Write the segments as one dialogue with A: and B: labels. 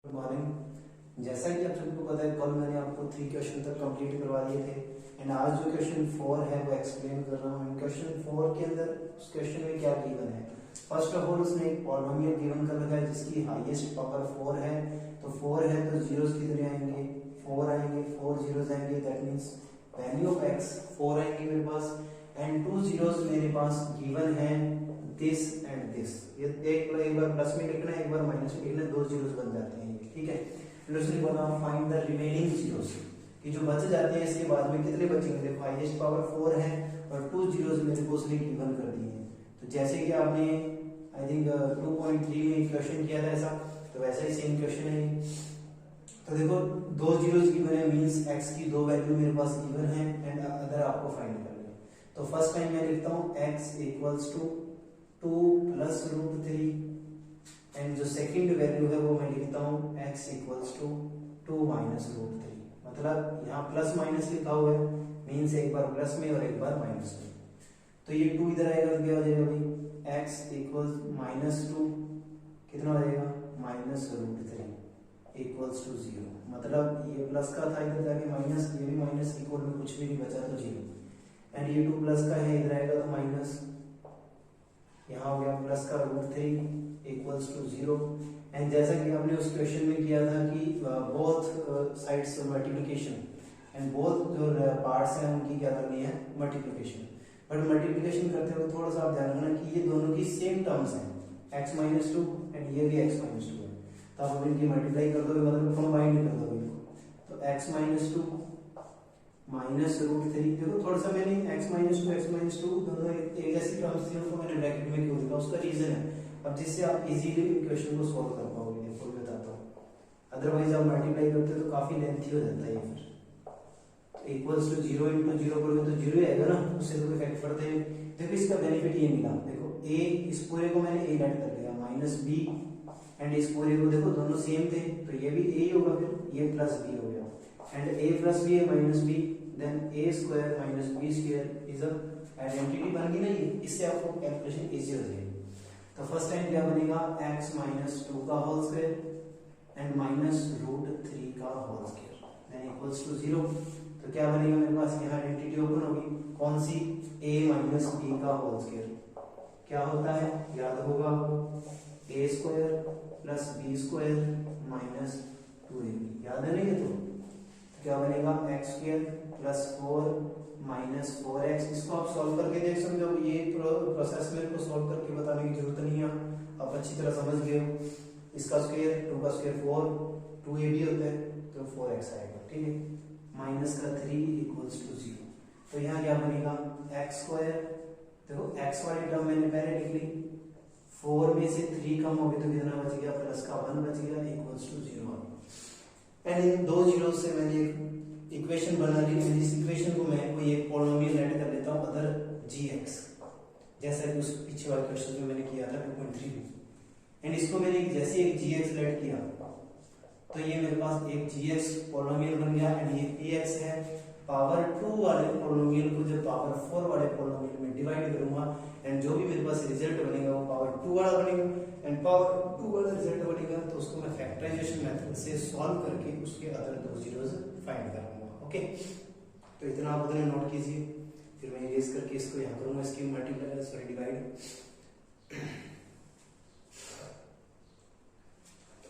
A: Good morning. जैसा कि आप सबको पता है, कल मैंने आपको 3 क्वेश्चन तक कंप्लीट करवा दिए थे एंड आज जो क्वेश्चन 4 है वो एक्सप्लेन कर रहा हूँ। क्वेश्चन 4 के अंदर उस क्वेश्चन में क्या गिवन है। फर्स्ट ऑफ ऑल उसने एक पॉलिनोमियल गिवन कर रखा है जिसकी हाईएस्ट पावर 4 है। तो 4 है तो जीरोस कितने आएंगे, 4 आएंगे, 4 जीरोस आएंगे। That means value of x 4 आएंगे मेरे पास एंड 2 जीरोस मेरे पास गिवन है दिस एंड दिस। ये एक बार प्लस में लिखना है, एक बार माइनस में लिखना है, 2 जीरोस बन जाते हैं ये, ठीक है। फिर उसने बोला फाइंड द रिमेनिंग जीरोस, कि जो बच जाते हैं इसके बाद में कितने बचेंगे। देखो हाईएस्ट पावर 4 है और 2 जीरोस मेरे को उसने गिवन कर दिए हैं। तो जैसे कि आपने आई थिंक 2.3 में क्वेश्चन किया था ऐसा, तो वैसा ही सेम क्वेश्चन है ये। तो देखो 2 जीरोस गिवन है, मींस x की 2 वैल्यू मेरे पास गिवन है एंड अदर आपको फाइंड करनी है। तो फर्स्ट टाइम मैं लिखता हूँ x equals to 2 plus root 3 and जो सेकंड वैल्यू है वो मैं लिखता हूँ x equals to 2 minus root 3। मतलब यहाँ प्लस माइनस लिखा हुआ है, मींस एक बार प्लस में और एक बार माइनस में। तो ये 2 इधर आएगा तो क्या हो जाएगा भाई, x इक्वल्स माइनस 2 कितना हो जाएगा माइनस रूट 3 इक्वल्स टू 0। मतलब ये प्लस का था इधर जाके माइनस, ये भी माइनस, इक्वल में कुछ भी नहीं बचा तो 0 एंड ये 2 प्लस का है, इधर आएगा तो माइनस, यहाँ हो गया प्लस का रूट 3 इक्वल्स टू 0। एंड जैसा कि आपने उस क्वेश्चन में किया था कि both sides multiplication and both जो पार्ट्स हैं उनकी क्या करनी है मल्टीप्लिकेशन। बट मल्टीप्लिकेशन करते हुए थोड़ा सा आप ध्यान रखना कि ये दोनों की सेम टर्म्स हैं, x माइनस 2 एंड ये भी x माइनस 2 है। तो आप इनकी मल्टीप्लाई कर दोगे, मतलब कंबाइंड कर दोगे इनको। तो x माइनस 2 माइनस रूट 3, देखो थोड़ा सा मैंने x माइनस 2 दोनों एक जैसी टर्म्स थी उनको मैंने ब्रैकेट में क्यों लिखा, उसका रीजन है अब जिससे आप इजीली क्वेश्चन को सॉल्व कर पाओगे। देखो मैं बताता हूँ, अदरवाइज आप मल्टीप्लाई करते हो तो काफी लेंथी हो जाता है ये। फिर इक्वल्स टू 0 इंटू 0 करोगे तो 0 ही आएगा ना, उससे तो कोई इफेक्ट पड़ते हैं। देखो इसका बेनिफिट ये मिला, देखो a इस पूरे को मैंने a ऐड कर दिया माइनस b एंड इस पूरे को देखो दोनों सेम थे तो ये भी a ही होगा, फिर ये प्लस b हो गया एंड a प्लस b है minus b, then a square minus b square is a identity बन गई ना ये, इससे आपको कैलकुलेशन इजी हो जाएगी। तो फर्स्ट टाइम क्या बनेगा x माइनस 2 का whole square and minus root 3 का whole square then equals to 0। तो क्या बनेगा मेरे पास, यहाँ आइडेंटिटी ओपन होगी, कौन सी, a माइनस b का होल स्क्वायर क्या होता है याद होगा आपको, a square plus b square minus 2ab, याद है ना ये। तो क्या बनेगा x square plus 4 minus 4x। इसको आप सॉल्व करके देख सकते हो, ये प्रोसेस मेरे को सॉल्व करके बताने की जरूरत नहीं है, आप अच्छी तरह समझ गए हो। इसका स्क्वायर 2 का स्क्वायर 4, 2ab होता है तो 4x आएगा, ठीक है। माइनस का 3 इक्वल्स टू 0। तो यहाँ क्या बनेगा x स्क्वायर, देखो x वाली टर्म मैंने पहले लिख ली, 4 में से 3 कम हो गए तो कितना बच गया, प्लस का 1 बच गया इक्वल्स टू 0 आ गया। एंड इन 2 जीरो से मैंने एक इक्वेशन बना ली, इस इक्वेशन को मैं कोई एक पॉलिनोमियल ऐड कर लेता हूँ अदर gx, जैसा कि उस पीछे वाले क्वेश्चन में मैंने किया था 2.3 में। एंड इसको मैंने जैसे एक gx ऐड किया तो ये मेरे पास एक gx पॉलिनोमियल बन गया एंड ये ax है। पावर 2 वाले पॉलिनोमियल को जब पावर 4 वाले पॉलिनोमियल में डिवाइड करूंगा एंड जो भी मेरे पास रिजल्ट बनेगा वो पावर 2 वाला बनेगा एंड पावर 2 वाला रिजल्ट बनेगा तो उसको मैं फैक्टराइजेशन मेथड से सॉल्व करके उसके अदर 2 जीरोस फाइंड करूंगा। ओके, तो इतना आप उधर नोट कीजिए, फिर मैं इरेज करके इसको यहाँ करूंगा, इसकी मल्टीप्लाई सॉरी डिवाइड।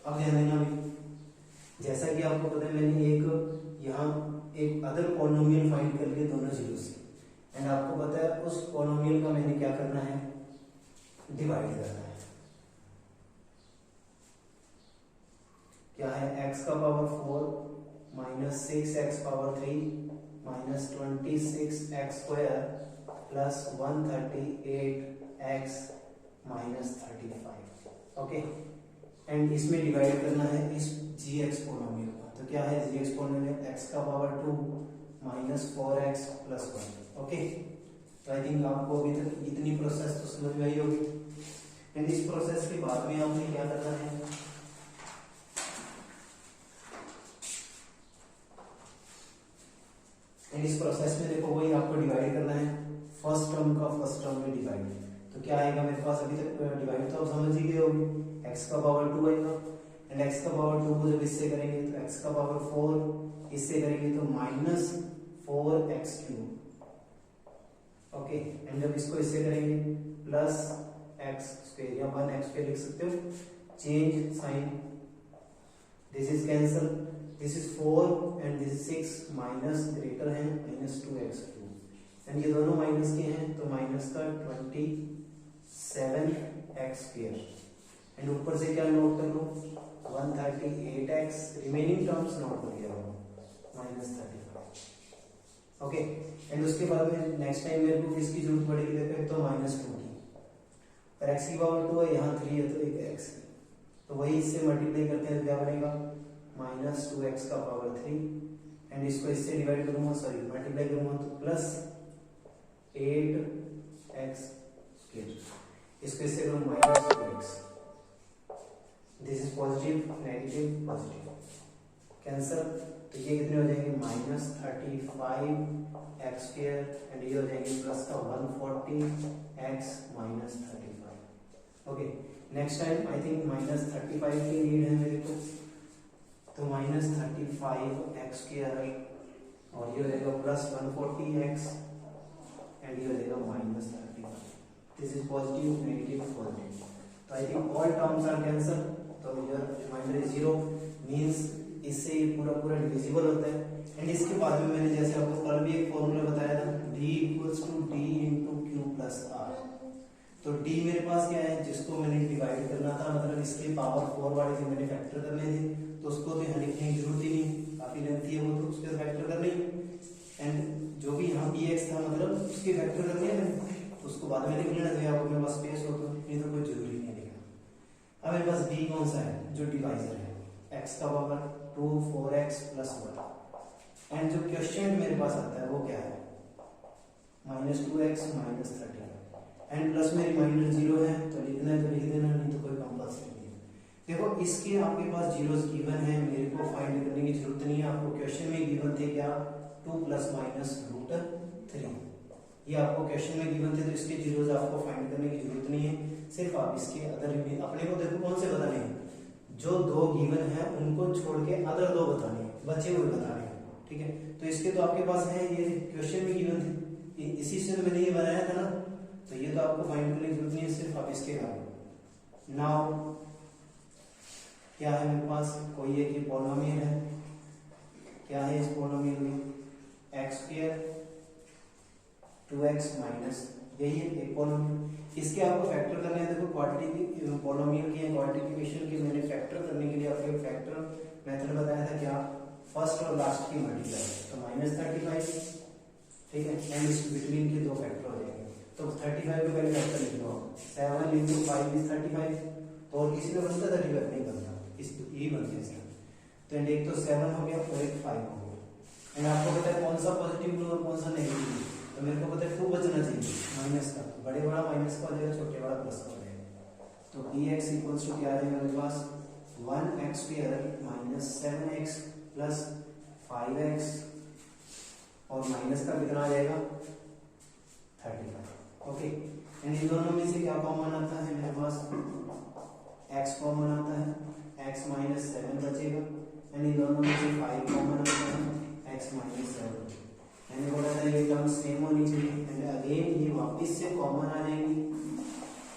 A: अब ध्यान देना भी, जैसा कि आपको पता है मैंने एक यहाँ एक अदर पॉलिनोमियल फाइंड कर लिए दोनों जीरो से एंड आपको पता है उस पॉलिनोमियल का मैंने क्या करना है, डिवाइड करना है। क्या है, x का power 4 minus 6x power 3 minus 26x square plus 138x minus 35। Okay, and इसमें डिवाइड करना है इस gx पॉलिनोमियल का। तो क्या है gx पॉलिनोमियल, x का power 2 minus 4x plus 1। Okay, तो आई थिंक आपको अभी तक इतनी प्रोसेस तो समझ में आई होगी। एंड इस प्रोसेस के बाद में आपने क्या करना है, एंड इस प्रोसेस में देखो वही आपको डिवाइड करना है, फर्स्ट टर्म का फर्स्ट टर्म में डिवाइड। तो क्या आएगा मेरे पास, अभी तक डिवाइड तो आप समझ ही गए होंगे, x का पावर 2 आएगा एंड x का पावर 2 को जब इससे करेंगे तो x का पावर 4 इससे करेंगे तो माइनस 4x3। ओके, एंड जब इसको इससे करेंगे प्लस x² या 1x² लिख सकते हो, change sign, this is cancel, this is 4 and this is 6, minus greater है माइनस 2x3, एंड ये दोनों माइनस के हैं तो माइनस का 27x², एंड ऊपर से क्या नोट कर लो 138x, रिमेनिंग टर्म्स नोट कर लिया माइनस 35। ओके, एंड उसके बाद में नेक्स्ट टाइम मेरे को किसकी जरूरत पड़ेगी, देखो एक तो माइनस 2 की, पर x की पावर 2 है, यहाँ 3 है तो एक x की, तो वही इससे मल्टीप्लाई करते हैं तो क्या बनेगा माइनस 2x का पावर 3, एंड इसको इससे डिवाइड करूंगा, सॉरी मल्टीप्लाई करूंगा तो प्लस 8x², इसको इससे करूँ minus 2x, this is positive negative positive cancel, तो ये कितने हो जाएंगे माइनस 35x², एंड ये हो जाएंगे प्लस का 140x minus 35। Okay, next time I think minus 35 की नीड है मेरे को, तो माइनस 35x² और ये हो जाएगा प्लस 140x, एंड ये हो जाएगा minus 35, this is positive negative positive, तो I think all terms are cancel, तो योर रिमाइंडर इज 0, मींस इससे ये पूरा पूरा डिविजिबल होता है। एंड इसके बाद में मैंने जैसे आपको कल भी एक फॉर्मूला बताया था d equals to d into Q plus R, तो d मेरे पास क्या है जिसको मैंने डिवाइड करना था, मतलब इसके पावर 4 वाले जो मैंने फैक्टर करने थे तो उसको तो यहाँ लिखने की जरूरत ही नहीं, काफी लेंथी है वो, तो उसके फैक्टर करने, एंड जो भी यहाँ px था मतलब उसके फैक्टर करने हैं, तो उसको बाद में लिख लेना चाहिए आपको, मेरे पास स्पेस हो तो, नहीं तो कोई जरूरी नहीं लिखना। अब मेरे पास d कौन सा है जो डिवाइजर है, x का पावर 2 4x प्लस 1, एंड जो क्वेश्चन मेरे पास आता है वो क्या है minus 2x minus 30, and plus में रिमाइंडर 0 है तो लिखना है तो लिख देना, नहीं तो कोई कंपल्सरी नहीं है। देखो इसके आपके पास जीरोस गिवन है, मेरे को फाइंड करने की जरूरत नहीं है, आपको क्वेश्चन में गिवन थे क्या 2 प्लस माइनस रूट 3, ये आपको क्वेश्चन में गिवन थे, तो इसके जीरोस आपको फाइंड करने की जरूरत नहीं है, सिर्फ आप इसके अदर अपने को देखो कौन से बताने हैं, जो दो गिवन है उनको छोड़ के अदर दो बताने हैं, बचे हुए बताने हैं, ठीक है। तो इसके तो आपके पास है, ये क्वेश्चन में गिवन थे, इसी से मैंने ये बनाया था ना, तो ये तो आपको फाइंड करने की जरूरत नहीं है, सिर्फ आप इसके काम। नाउ क्या है मेरे पास, कोई एक ये पॉलिनोमियल है, क्या है इस पॉलिनोमियल में x² 2x माइनस, यही है एक पॉलिनोमियल, इसके आपको फैक्टर करने हैं। देखो क्वाड्रेटिक पॉलिनोमियल की क्वाड्रेटिफिकेशन की मैंने फैक्टर करने के लिए आपको एक फैक्टर मेथड बताया था, क्या फर्स्ट और लास्ट की मल्टीप्लाई, तो माइनस 35, ठीक है, एंड इस बिटवीन के दो फैक्टर हो जाएंगे, तो 35 को पहले फैक्टर लिख लो, 7 इंटू 5 इज 35, तो और किसी में बनता 35 नहीं बनता, इस यही बनते हैं, तो एंड एक तो 7 हो गया और एक 5 हो गया, एंड आपको पता है कौन सा पॉजिटिव लो और कौन सा नेगेटिव, तो मेरे को पता है 2 बचना चाहिए माइनस का, बड़े बड़ा माइनस का हो जाएगा, छोटे बड़ा प्लस का हो जाएगा, तो px इक्वल्स टू क्या आ जाएगा मेरे पास 1x² minus 7x plus 5x, और माइनस का कितना आ जाएगा 35। ओके, एंड इन दोनों में से क्या कॉमन आता है मेरे पास, x कॉमन आता है, x माइनस 7 बचेगा, एंड इन दोनों में से 5 कॉमन आता है, x माइनस 7, मैंने बोला था ये टर्म सेम होनी चाहिए, एंड अगेन ये वापस से कॉमन आ जाएंगी,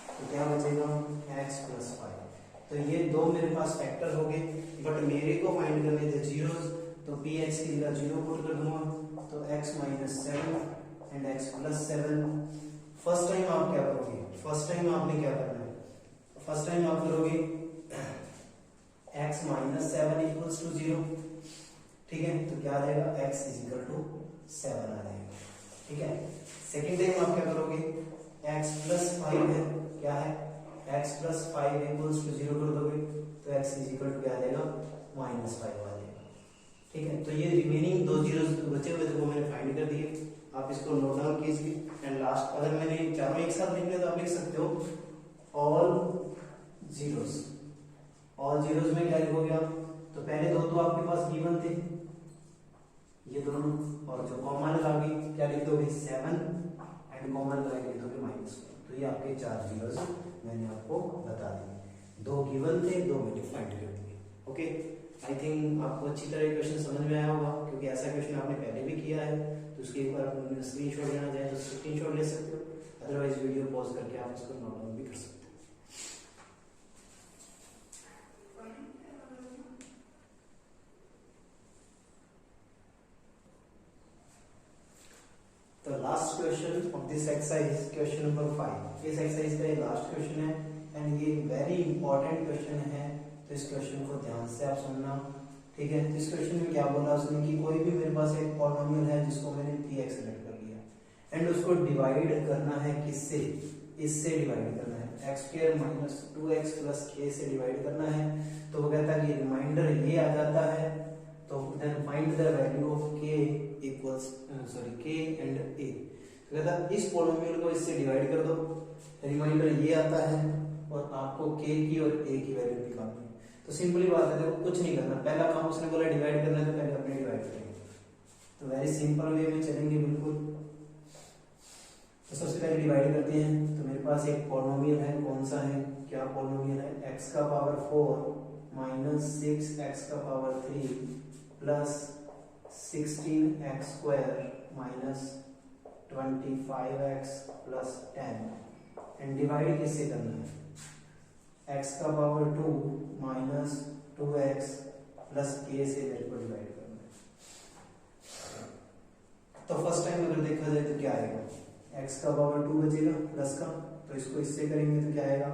A: तो क्या बचेगा x प्लस 5, तो ये दो मेरे पास फैक्टर हो गए, बट मेरे को फाइंड करने थे जीरोस, तो px की जगह 0 पुट कर दूंगा, तो x minus 7 and x plus 7। First time आप क्या करोगे, फर्स्ट टाइम आपने क्या करना है, फर्स्ट टाइम आप करोगे x माइनस 7 इक्वल्स टू 0, ठीक है, तो क्या आ जाएगा x इज इक्वल टू 7 आ जाएगा, ठीक है। सेकेंड टाइम आप क्या करोगे, x प्लस 5 है, क्या है x प्लस 5 इक्वल्स टू 0 कर दोगे, तो x इज इक्वल टू क्या आ जाएगा माइनस 5 आ जाएगा, ठीक है। तो ये रिमेनिंग दो जीरोस बचे हुए थे वो मैंने फाइंड कर दिए, आप इसको नोट डाउन कीजिए, एंड लास्ट अगर मैंने चारों एक साथ लिखने तो आप लिख सकते हो ऑल जीरोस, ऑल जीरोस में क्या लिखोगे आप, तो पहले दो तो आपके पास गिवन थे ये दोनों, और जो कॉमन लगाओगे क्या लिख दोगे 7, एंड कॉमन लगा के लिख दोगे -1, तो ये आपके 4 जीरोस मैंने आपको बता दिए, दो गिवन थे, दो मैंने फाइंड कर दिए। ओके, आई थिंक आपको अच्छी तरह क्वेश्चन समझ में आया होगा, क्योंकि ऐसा क्वेश्चन आपने पहले भी किया है, तो उसके एक बार आप स्क्रीनशॉट लेना चाहे तो स्क्रीनशॉट ले सकते हो, अदरवाइज वीडियो पॉज करके आप इसको नोट डाउन भी कर सकते हो। तो last question of this exercise, question number 5, इस एक्सरसाइज का ये लास्ट क्वेश्चन है एंड ये वेरी इंपॉर्टेंट क्वेश्चन है, तो इस क्वेश्चन को ध्यान से आप सुनना, ठीक है। इस क्वेश्चन में क्या बोला उसने कि कोई भी मेरे पास एक पॉलिनोमियल है जिसको मैंने px सेलेक्ट कर लिया एंड उसको डिवाइड करना है किससे, इससे डिवाइड करना है, x² minus 2x plus k से डिवाइड करना है। तो वो कहता है कि रिमाइंडर ये आ जाता है, तो then find the value of k equals k and a। तो कहता है इस पॉलिनोमियल को इससे डिवाइड कर दो, रिमाइंडर ये आता है और आपको k की और a की वैल्यू निकालनी है। तो सिंपली बात है, देखो कुछ नहीं करना, पहला काम उसने बोला डिवाइड करना है तो पहले अपने डिवाइड करेंगे, तो वेरी सिंपल वे में चलेंगे बिल्कुल। तो सबसे पहले डिवाइड करते हैं, तो मेरे पास एक पॉलिनोमियल है, कौन सा है, क्या पॉलिनोमियल है, x का पावर 4 माइनस 6x का power 3 plus 16x square minus 25x plus 10 and divide किससे करना है, x का power 2 minus 2x plus k से मेरे को डिवाइड करना है। तो फर्स्ट टाइम अगर देखा जाए तो क्या आएगा, x का पावर 2 बचेगा प्लस का, तो इसको इससे करेंगे तो क्या आएगा,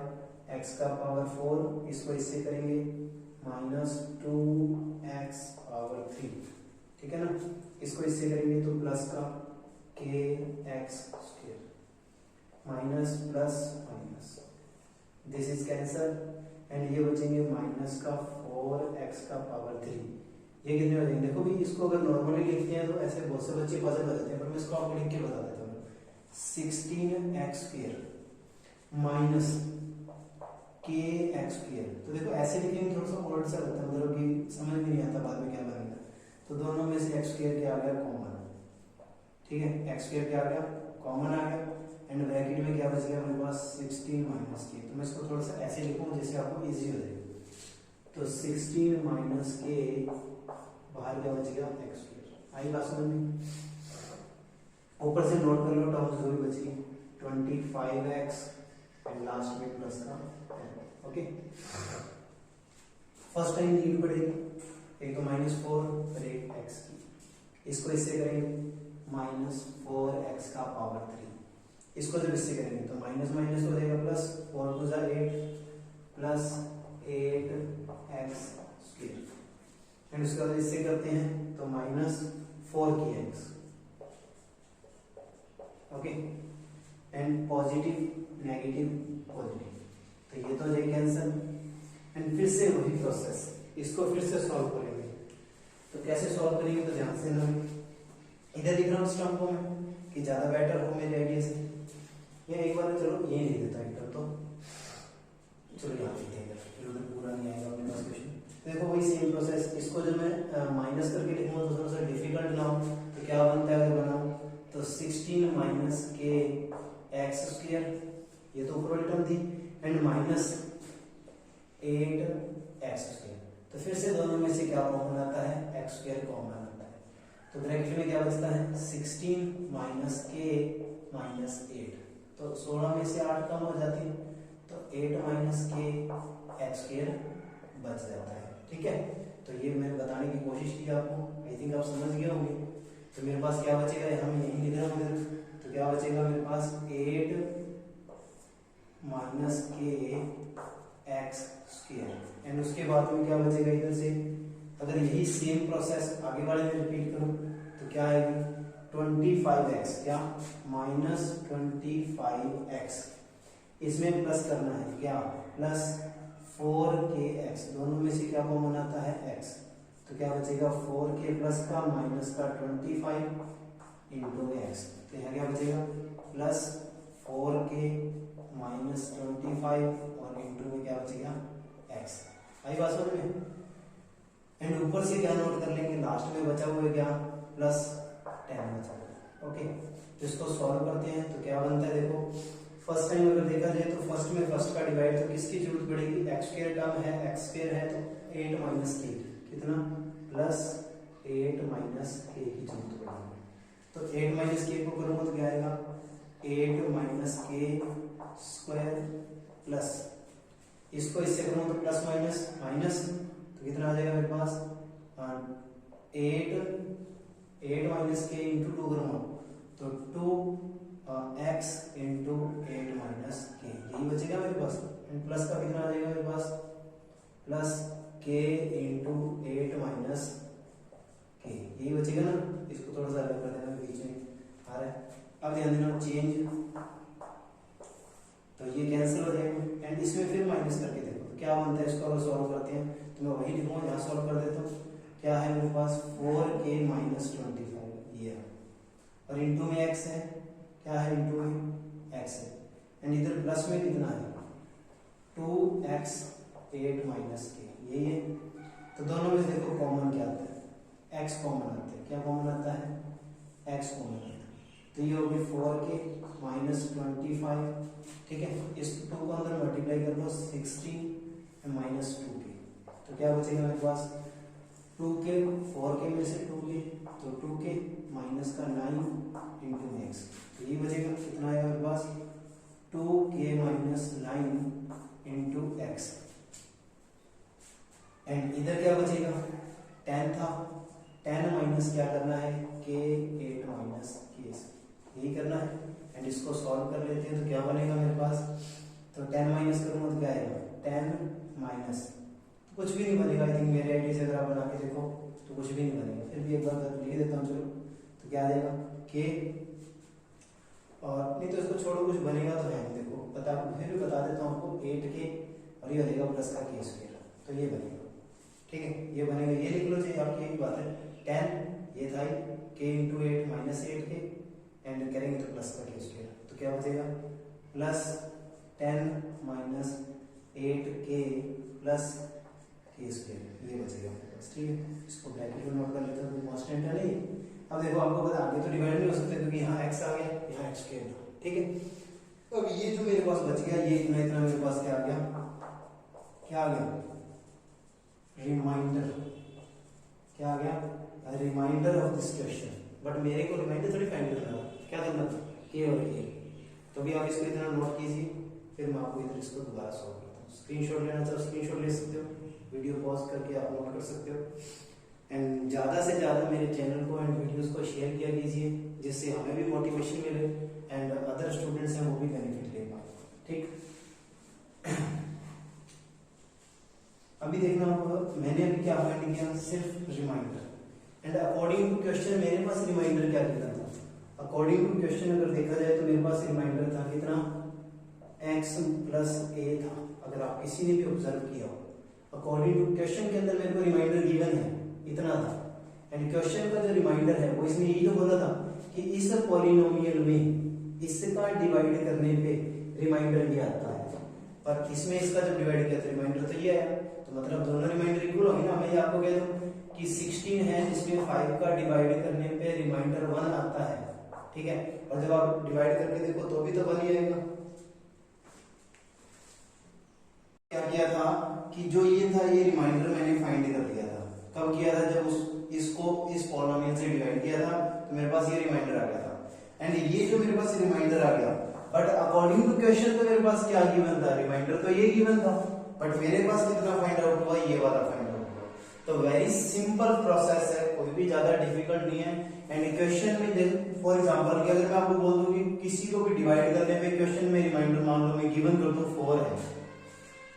A: x का पावर 4, इसको इससे करेंगे माइनस 2x पावर 3, ठीक है ना, इसको इससे करेंगे तो प्लस का kx square minus plus minus, this is cancel and ये बचेंगे माइनस का 4x का पावर 3, ये कितने हो जाएंगे, देखो भी इसको अगर नॉर्मली लिखते हैं तो ऐसे बहुत से बच्चे पजल हो जाते हैं, पर मैं इसको आपको लिख के बता देता हूँ, 16x square minus kx square. तो देखो ऐसे लिखेंगे थोड़ा सा ऑड सा लगता है, मतलब कि समझ में नहीं आता बाद में क्या बनेगा, तो दोनों में से x स्क्वायर क्या आ गया, कॉमन, ठीक है, x स्क्वायर क्या आ गया, कॉमन आ गया एंड ब्रैकेट में क्या बच गया मेरे पास 16 माइनस k। तो मैं इसको थोड़ा सा ऐसे लिखूं जिससे आपको इजी हो जाए, तो 16 माइनस k बाहर क्या बच गया, x स्क्वायर। आई बात समझ में, ऊपर से नोट कर लो टर्म्स जो भी बची 25x एंड लास्ट में प्लस का 10, ओके। फर्स्ट टाइम नीड पड़ेगी, एक तो -4 और एक x की, इसको इससे करेंगे माइनस 4x का पावर 3, इसको जब इससे करेंगे तो माइनस माइनस हो जाएगा प्लस, 4 2 जा 8 प्लस 8x स्क्वायर एंड उसके बाद इससे करते हैं तो minus 4kx, okay, and positive negative positive, तो ये तो हो जाए कैंसिल एंड फिर से वही प्रोसेस, इसको फिर से सॉल्व करेंगे। तो कैसे सॉल्व करेंगे, तो ध्यान से ना, इधर लिख रहा हूँ स्टम्प को मैं कि ज्यादा बेटर हो मेरे आइडिया से, या एक बार चलो ये नहीं देता इधर, तो चलो यहाँ लिखते हैं, फिर उधर पूरा नहीं आएगा अपने पास क्वेश्चन। देखो वही सेम प्रोसेस, इसको जब मैं माइनस करके लिखूंगा तो थोड़ा सा डिफिकल्ट ना हो, तो क्या बनता है अगर बनाऊं, तो 16 माइनस के एक्स स्क्वायर, ये तो ऊपर वाली टर्म थी, एंड माइनस 8x स्क्वायर, तो फिर से दोनों में से क्या कॉमन आता है, x स्क्वायर कॉमन आता है, तो ब्रैकेट में क्या बचता है 16 माइनस के माइनस 8, तो 16 में से 8 कम हो जाती है, तो 8 माइनस के x स्क्वायर बच जाता है, ठीक है। तो ये मैंने बताने की कोशिश की आपको, आई थिंक आप समझ गए होंगे। तो मेरे पास क्या बचेगा, हम यही लिख रहे होंगे, तो क्या बचेगा मेरे पास 8 माइनस के एक्स स्क्वायर एंड उसके बाद में क्या बचेगा इधर से, अगर यही सेम प्रोसेस आगे वाले में रिपीट करूं तो क्या आएगी 25x, क्या माइनस 25x, इसमें प्लस करना है क्या प्लस 4kx, दोनों में से क्या कॉमन आता है x, तो क्या बचेगा 4k प्लस का माइनस का 25 इंटू एक्स, तो यहाँ क्या बचेगा प्लस 4k माइनस 25 और इंटू में क्या बचेगा x। आई बात समझ में, एंड ऊपर से क्या नोट कर लेंगे, लास्ट में बचा हुआ है क्या प्लस 10 बचा हुआ, ओके। इसको सॉल्व करते हैं तो क्या बनता है, देखो फर्स्ट टाइम अगर देखा जाए तो फर्स्ट में फर्स्ट का डिवाइड तो किसकी जरूरत पड़ेगी, एक्स स्क्वायर टर्म है, एक्स स्क्वायर है तो 8 माइनस के कितना प्लस 8 माइनस के की जरूरत पड़ेगी। तो 8 माइनस के को करूंगा तो क्या आएगा 8 माइनस के स्क्वायर प्लस इसको इससे करूंगा तो प्लस माइनस माइनस तो कितना आ जाएगा मेरे पास 8 माइनस के इंटू 2 करूंगा तो 2 एक्स इंटू 8 माइनस के यही बचेगा मेरे पास। एंड प्लस का कितना आ जाएगा मेरे पास प्लस के इंटू 8 माइनस के यही बचेगा ना। इसको थोड़ा सा अलग कर देना बीच में आ रहा है। अब ध्यान देना चेंज तो ये कैंसिल हो जाएगा एंड इसमें फिर माइनस करके देखो तो क्या बनता है। इसको अगर सॉल्व करते हैं तो मैं वही लिखूंगा यहाँ सॉल्व कर देता हूँ। क्या है मेरे पास 4k माइनस 25 ये और इंटू में x है क्या है इंटू में x है एंड इधर प्लस में कितना है 2x 8 माइनस के यही है। तो दोनों में देखो कॉमन क्या आता है x कॉमन आता है। क्या कॉमन आता है x कॉमन आता है तो ये होगी 4k माइनस 25 ठीक है। इस 2 को अंदर मल्टीप्लाई कर लो 16 माइनस 2k तो क्या बचेगा मेरे पास 2k 4k में से 2k तो 2k माइनस का 9 इंटू x तो ये बचेगा कितना आएगा मेरे पास 2k minus 9 into x and इधर क्या बचेगा 10 था 10 माइनस क्या करना है k 8 माइनस k यही करना है एंड इसको सॉल्व कर लेते हैं तो क्या बनेगा मेरे पास तो 10 माइनस करूंगा तो क्या आएगा 10 माइनस कुछ भी नहीं बनेगा। आई थिंक मेरे आईडी से अगर आप बना के देखो तो कुछ भी नहीं बनेगा। फिर भी एक बार लिख देता हूँ चलो तो क्या आ जाएगा k और नहीं तो इसको छोड़ो कुछ बनेगा तो है देखो बता फिर भी बता देता हूँ आपको 8k और ये बनेगा प्लस का k स्क्वायर तो ये बनेगा ठीक है। ये बनेगा ये लिख लो चाहिए आपकी यही बात है 10 ये था k into 8 minus 8k and करेंगे तो प्लस का k स्क्वायर तो क्या बचेगा plus 10 minus 8k plus k square ये बचेगा ठीक है। इसको ब्रैकेट में नोट कर लेते हैं कांस्टेंट है नहीं। अब देखो आपको पता आगे तो डिवाइड नहीं हो सकता क्योंकि यहाँ x आ गया यहाँ x स्क्वायर था ठीक है। अब ये जो मेरे पास बच गया ये इतना इतना मेरे पास क्या आ गया रिमाइंडर क्या आ गया reminder of this question. But मेरे को रिमाइंडर थोड़ी फाइंड करना है क्या करना था k और k तो भी आप इसको इतना नोट कीजिए फिर मैं आपको इधर इसको दोबारा सॉल्व करता हूँ। स्क्रीनशॉट लेना चाहो स्क्रीनशॉट ले सकते हो वीडियो पॉज करके आप नोट कर सकते हो एंड ज़्यादा से ज़्यादा मेरे चैनल को एंड वीडियोस को शेयर किया कीजिए जिससे हमें भी मोटिवेशन मिले एंड अदर स्टूडेंट्स हैं वो भी बेनिफिट ले पाए ठीक। अभी देखना होगा मैंने अभी क्या फाइंड किया सिर्फ reminder and according to question मेरे पास रिमाइंडर क्या किया था। अकॉर्डिंग टू क्वेश्चन अगर देखा जाए तो मेरे पास रिमाइंडर था कितना x प्लस a था अगर आप किसी ने भी ऑब्जर्व किया हो। अकॉर्डिंग टू क्वेश्चन के अंदर मेरे को रिमाइंडर गिवन है इतना था एंड क्वेश्चन का जो रिमाइंडर है वो इसने यही तो बोला था कि इस पॉलिनोमियल में इसका डिवाइड करने पे रिमाइंडर ये आता है पर इसमें इसका जब डिवाइड किया तो रिमाइंडर तो ये आया तो मतलब दोनों रिमाइंडर इक्वल होंगे ना। मैं ये आपको कह दूं कि 16 है जिसमें 5 का डिवाइड करने पे रिमाइंडर 1 आता है ठीक है। और जब आप डिवाइड करके देखो तो भी तो 1 ही आएगा। क्या किया था कि जो ये था ये रिमाइंडर मैंने फाइंड कर लिया था। कब किया था जब इसको इस पॉलिनोमियल से डिवाइड किया था तो मेरे पास ये रिमाइंडर आ गया था एंड ये जो मेरे पास रिमाइंडर आ गया बट अकॉर्डिंग टू क्वेश्चन तो मेरे पास क्या गिवन था रिमाइंडर तो ये गिवन था बट मेरे पास कितना फाइंड आउट हुआ ये वाला फाइंड आउट हुआ। तो वेरी सिंपल प्रोसेस है कोई भी ज्यादा डिफिकल्ट नहीं है एंड क्वेश्चन में देख फॉर एग्जांपल कि अगर मैं आपको बोल दूं कि किसी को भी डिवाइड करने पे क्वेश्चन में रिमाइंडर मान लो मैं गिवन कर दूं 4 है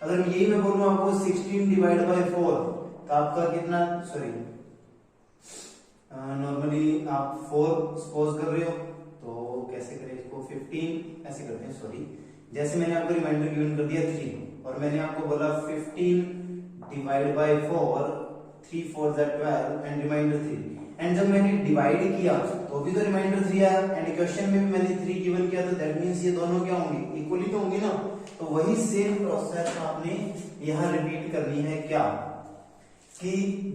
A: अगर यही मैं बोलूं आपको 16 डिवाइड बाय 4 तो आपका कितना सॉरी नॉर्मली आप 4 सपोज कर रहे हो तो कैसे करें इसको 15 ऐसे करते हैं सॉरी जैसे मैंने आपको रिमाइंडर गिवन कर दिया 3 और मैंने आपको बोला 15 divide by 4 3 4 12 and reminder 3 and जब मैंने डिवाइड किया तो भी तो रिमाइंडर 3 आया एंड क्वेश्चन में भी मैंने 3 गिवन किया तो दैट मींस ये दोनों क्या होंगे इक्वली तो होंगे ना। तो वही सेम प्रोसेस आपने यहां रिपीट करनी है क्या कि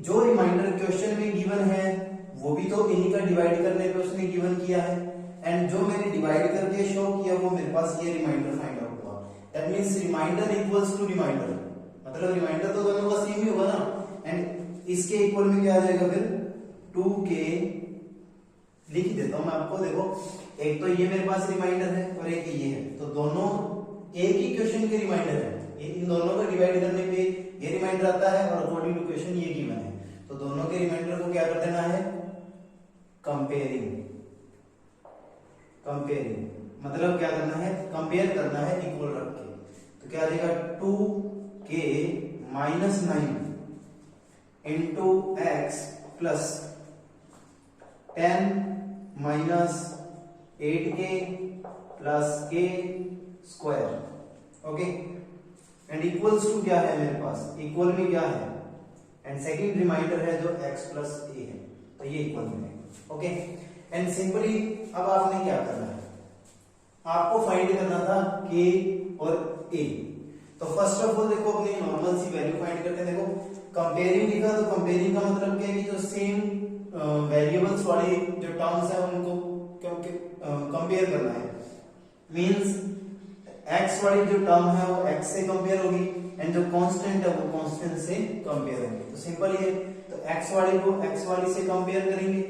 A: जो रिमाइंडर क्वेश्चन में गिवन है वो भी तो इन्हीं का डिवाइड करने पे उसने गिवन किया है एंड जो मैंने डिवाइड करके शो किया वो मेरे पास ये रिमाइंडर फाइंड आउट हुआ। That means reminder equals to reminder, मतलब रिमाइंडर तो दोनों का सेम ही होगा ना, एंड इसके इक्वल में क्या आ जाएगा फिर 2k, लिख देता हूं मैं आपको, देखो एक तो ये मेरे पास रिमाइंडर है और एक ये है, तो दोनों एक ही क्वेश्चन के रिमाइंडर है, इन दोनों को डिवाइड करने पे ये रिमाइंडर आता है और अकॉर्डिंग टू क्वेश्चन ये गिवन है, तो दोनों के रिमाइंडर को क्या कर देना है, कंपेयरिंग। कंपेयरिंग मतलब क्या करना है, कंपेयर करना है इक्वल रख के, तो क्या आ जाएगा 2k minus 9 into X plus 10 minus 8k plus k square, okay, and equals to क्या है मेरे पास, इक्वल में क्या है, एंड सेकंड रिमाइंडर है जो x प्लस a है, तो ये इक्वल में है, ओके। एंड सिंपली अब आपने क्या करना है, आपको फाइंड करना था k और a, तो फर्स्ट ऑफ ऑल देखो अपनी नॉर्मल सी वैल्यू फाइंड करते हैं। देखो कंपेयरिंग लिखा, तो कंपेयरिंग का मतलब क्या है कि जो सेम वेरिएबल्स वाली जो टर्म्स है उनको क्योंकि कंपेयर करना है, मींस x वाली जो टर्म है वो x से कंपेयर होगी एंड जो कांस्टेंट है वो कांस्टेंट से कंपेयर होगी, तो सिंपल ये, तो x वाली को x वाली से कंपेयर करेंगे,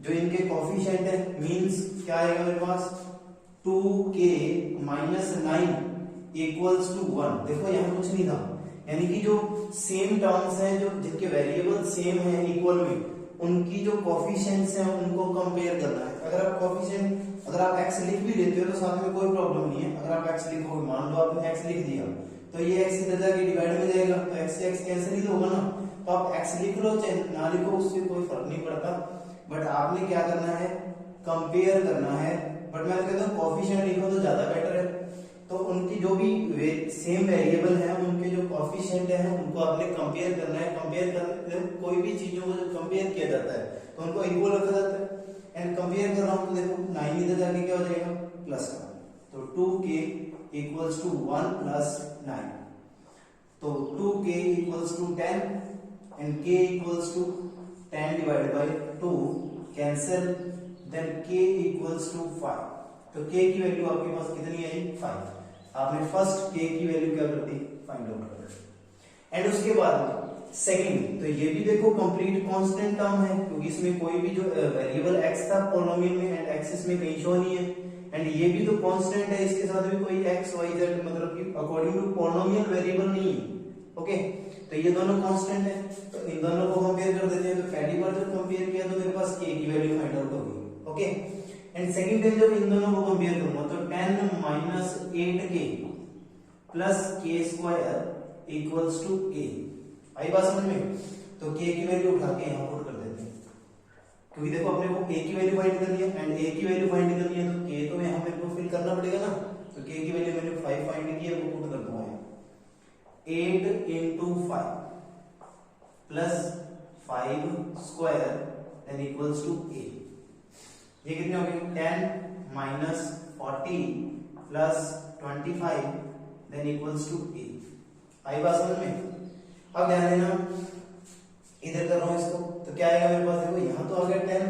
A: जो इनके कोफिशिएंट है, मींस क्या आएगा मेरे पास 2k माइनस 9 इक्वल्स टू 1। देखो यहाँ कुछ नहीं था, यानी कि जो सेम टर्म्स हैं, जो जिनके वेरिएबल सेम है इक्वल में, उनकी जो कोफिशिएंट्स हैं उनको कंपेयर करना है। अगर आप कोफिशिएंट, अगर आप x लिख भी लेते हो तो साथ में कोई प्रॉब्लम नहीं है, अगर आप x लिखोगे, मान लो आपने x लिख दिया तो ये x इधर जाके डिवाइड में जाएगा, तो x से x कैंसिल ही तो होगा ना, तो आप x लिख लो चाहे ना लिखो उससे कोई फर्क नहीं पड़ता, बट आपने क्या करना है, कंपेयर करना है। बट मैं कहता हूँ कोफिशिएंट लिखो तो ज्यादा बेटर है, तो उनकी जो भी सेम वेरिएबल है उनके जो कोफिशिएंट है उनको आपने कंपेयर करना है। कंपेयर करने कोई भी चीजों को जब कंपेयर किया जाता है तो उनको इक्वल रखा जाता है, एंड कंपेयर कर रहा हूं तो देखो 9 इधर जाके क्या हो जाएगा, प्लस का, तो 2k इक्वल्स टू 1 प्लस 9, तो 2k equals to 10 and k equals to 10 divided by 2 cancel, then k equals to 5, तो k की वैल्यू आपके पास कितनी आई, 5। आपने फर्स्ट k की वैल्यू क्या कर दी, फाइंड आउट कर दी, एंड उसके बाद सेकंड, तो ये भी देखो कंप्लीट कांस्टेंट टर्म है, क्योंकि इसमें कोई भी जो वेरिएबल x था पॉलिनोमियल में एंड x इसमें कहीं शो नहीं है, एंड ये भी तो कांस्टेंट है, इसके साथ भी कोई x y z मतलब कि अकॉर्डिंग टू पॉलिनोमियल वेरिएबल नहीं है, ओके, तो ये दोनों कांस्टेंट है, तो इन दोनों को कंपेयर कर देते हैं। तो पहली बार जब कंपेयर किया तो मेरे पास k की वैल्यू फाइंड आउट होगी, ओके, एंड सेकंड टाइम जब इन दोनों को कंपेयर करूंगा तो 10 minus 8k plus k square equals to a, आई बात समझ में, तो k की वैल्यू उठा के यहां पुट कर देते हैं, क्योंकि देखो अपने को a की वैल्यू फाइंड करनी है एंड a की वैल्यू फाइंड करनी है, तो k तो यहां मेरे को फिल करना पड़ेगा ना, तो k की वैल्यू मैंने 5 फाइंड की है वो पुट कर दूंगा, 8 into 5 plus 5 square then equals to a, ये कितने हो गए, 10 minus 40 plus 25 then equals to a, आई बात समझ में। अब ध्यान देना, इधर कर रहा हूं इसको, तो क्या आएगा मेरे पास, देखो यहां तो आ गया 10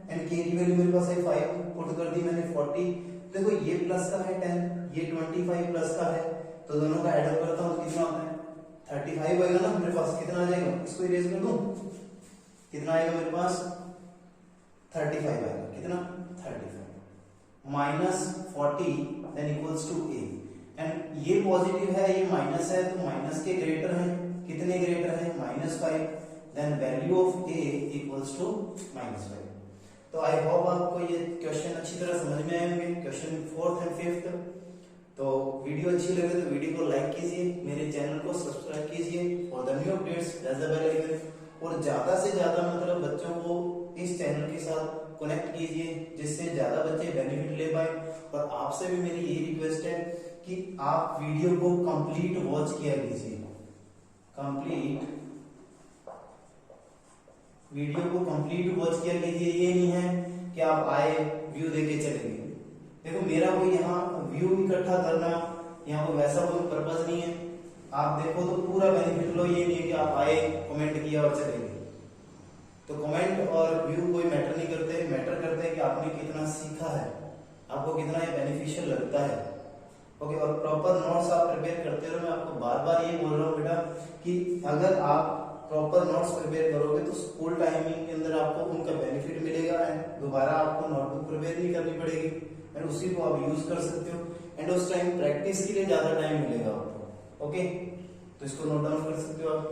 A: एंड k की वैल्यू मेरे पास है 5, पुट कर दी मैंने 40, देखो ये प्लस का है 10, ये 25 प्लस का है, तो दोनों का ऐड अप करता हूं तो कितना आता है 35 आएगा ना मेरे पास, कितना आ जाएगा, इसको इरेज कर दूं, कितना आएगा मेरे पास 35 आएगा, कितना 35 minus 40 then equals to a, and ये पॉजिटिव है ये माइनस है, तो माइनस के ग्रेटर है, कितने ग्रेटर है -5, then value of a equals to -5। तो आई होप आपको ये क्वेश्चन अच्छी तरह समझ में आए होंगे, क्वेश्चन 4th एंड 5th। तो वीडियो अच्छी लगे तो वीडियो को लाइक कीजिए, मेरे चैनल को सब्सक्राइब कीजिए और the new updates press the bell icon, और ज्यादा से ज्यादा मतलब बच्चों को इस चैनल के साथ कनेक्ट कीजिए जिससे ज्यादा बच्चे बेनिफिट ले पाए। और आपसे भी मेरी यही रिक्वेस्ट है कि आप वीडियो को कंप्लीट वॉच किया कीजिए, वीडियो को कंप्लीट वॉच किया कीजिए, ये नहीं है कि आप आए व्यू देके चले गए। देखो मेरा कोई यहाँ व्यू इकट्ठा करना, यहाँ को वैसा कोई पर्पस नहीं है, आप देखो तो पूरा बेनिफिट लो, ये नहीं है कि आप आए कमेंट किया और चले गए। तो कमेंट और व्यू कोई मैटर नहीं करते, मैटर करते हैं कि आपने कितना सीखा है। आपको कितना ये बेनिफिशियल लगता है। ओके, और प्रॉपर नोट्स आप प्रिपेयर करते रहो। मैं आपको बार बार ये बोल रहा हूँ बेटा कि अगर आप प्रॉपर नोट्स प्रिपेयर करोगे तो स्कूल टाइमिंग के अंदर आपको उनका बेनिफिट मिलेगा एंड दोबारा आपको नोटबुक प्रिपेयर नहीं करनी पड़ेगी एंड उसी को आप यूज कर सकते हो एंड उस टाइम प्रैक्टिस के लिए ज्यादा टाइम मिलेगा आपको। ओके, तो इसको नोट डाउन कर सकते हो आप।